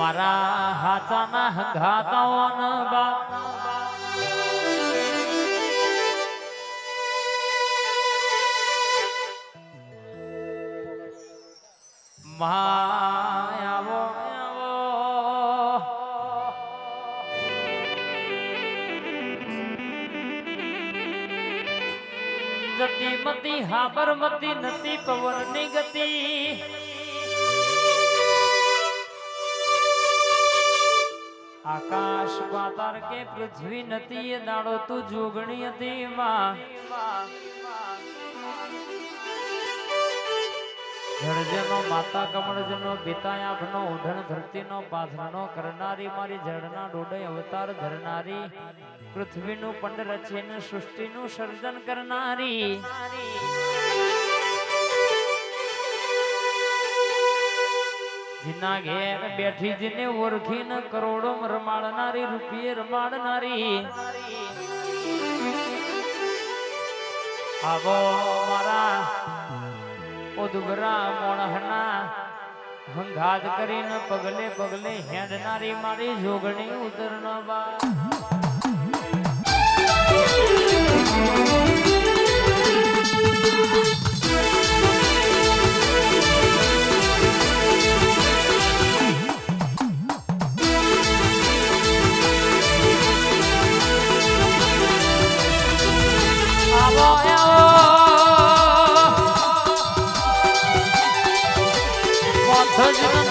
મારા હાચાના હંગાતાઓના બાપ માયાવો જતી મતી હાબરમતી નતી પવનની ગતિ આકાશ પાતાળ કે પૃથ્વી નથી એ દાડો તું જોગણી હતી માં જળજનો માતા કમળજનો પિતા આભનો ઓઢણ ધરતીનો પાથરનો કરનારી મારી જળના ડોડે અવતાર ધરનારી પૃથ્વીનું પંડ રચીને સૃષ્ટિનું સર્જન કરનારી જીના ઘેર બેઠી જીને ઓળખીને કરોડો રમાડનારી રૂપિયે રમાડનારી આવો મારા ઉદગરા મોણહના હંગાત કરીને પગલે પગલે હેડનારી મારી જોગણી ઉતરનો બા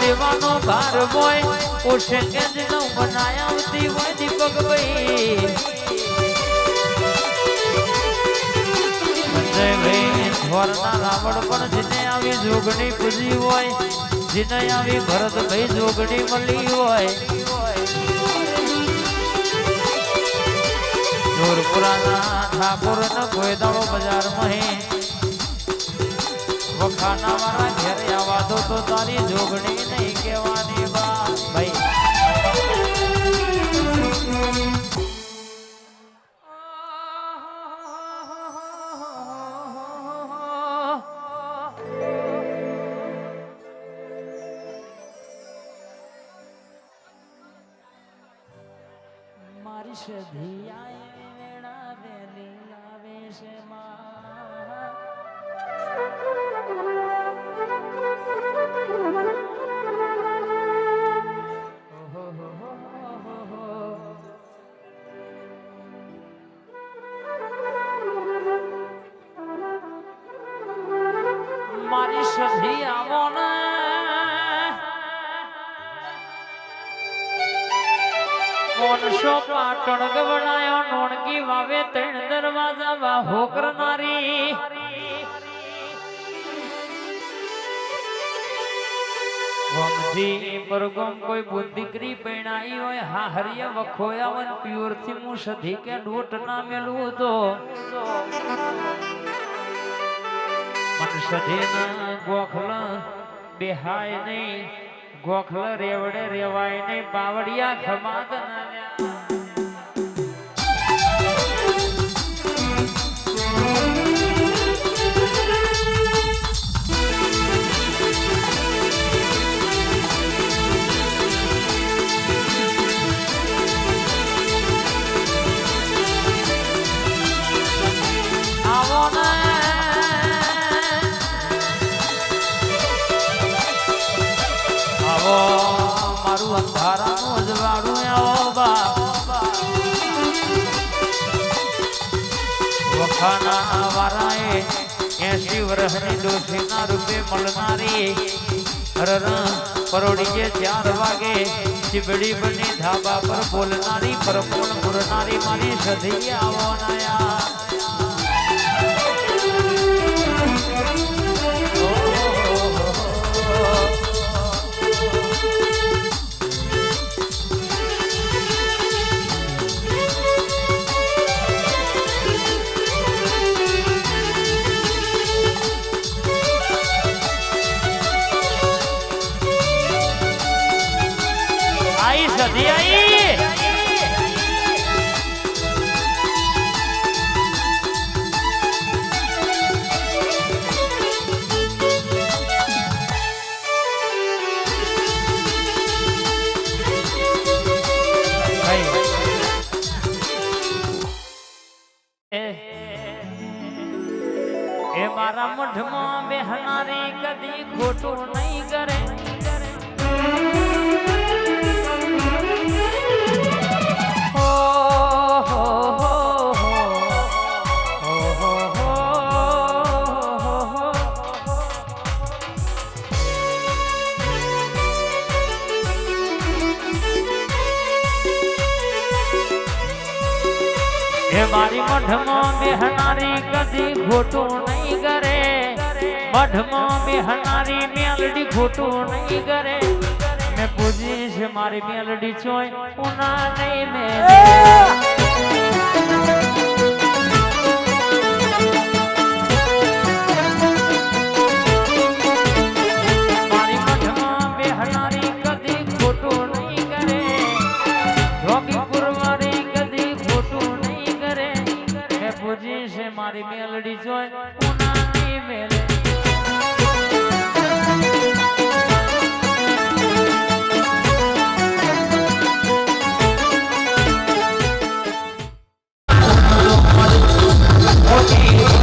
દેવાનો ભાર હોય ઓશે કે જનો બનાયાવતી હોય દીપક ભાઈ ધોરના રાવણ પણ જેને આવી જોગણી પૂજી હોય જેને આવી ભરતભાઈ જોગણી મળી હોય જોરપુરાના ઠાકોર ન કોઈ દાડો બજારમાં વખાના વાળા ઘેર આવા દો તો તારી જોગણી નહીં કહેવાની બા ભાઈ મારી સધી આય વેળા વેલી લાવે છે મારી સધી આવો ને કોનસો પાટણ ગવડાયો નોણકી વાવે ત્રણ દરવાજા વાહો કરનારી વમજી પરગમ કોઈ બુદ્ધિકરી પૈણાઈ હોય હા હરિય વખોયાવન પ્યોર થી હું સધી કે ડોટ ના મેલું તો મન સધી ના ગોખલ બેહાય નહીં ગોખલ રેવડે રેવાય નહીં પાવડિયા ખમાદ ના મારું અંધારાનું અજવાળું આવો બા વખાના વારાએ 80 વર્ષની ડોશીના રૂપે મળનારી હરર પરોડી જે 4 વાગે ચીબડી બની ધાબા પર બોલનારી પરપોળ પુરનારી મારી સધી આવો નયા સધી આઈ એ મારા મઢમાં બેહનારી કદી ખોટું નહીં કરે મારી મઢમાં બેહનારી કદી ખોટું નહીં કરે મઢમાં બેહનારી મેલડી ખોટું નહીં કરે મેં પૂજી છે મારી મેલડી ચોય ઉના નહીં મારી મઢમાં બેહનારી કદી ખોટું નહીં કરે જોગીપુર વાળી કદી ખોટું પૂજી છે મારી મેલડી જોઈ ઉનાની મેલે મોટી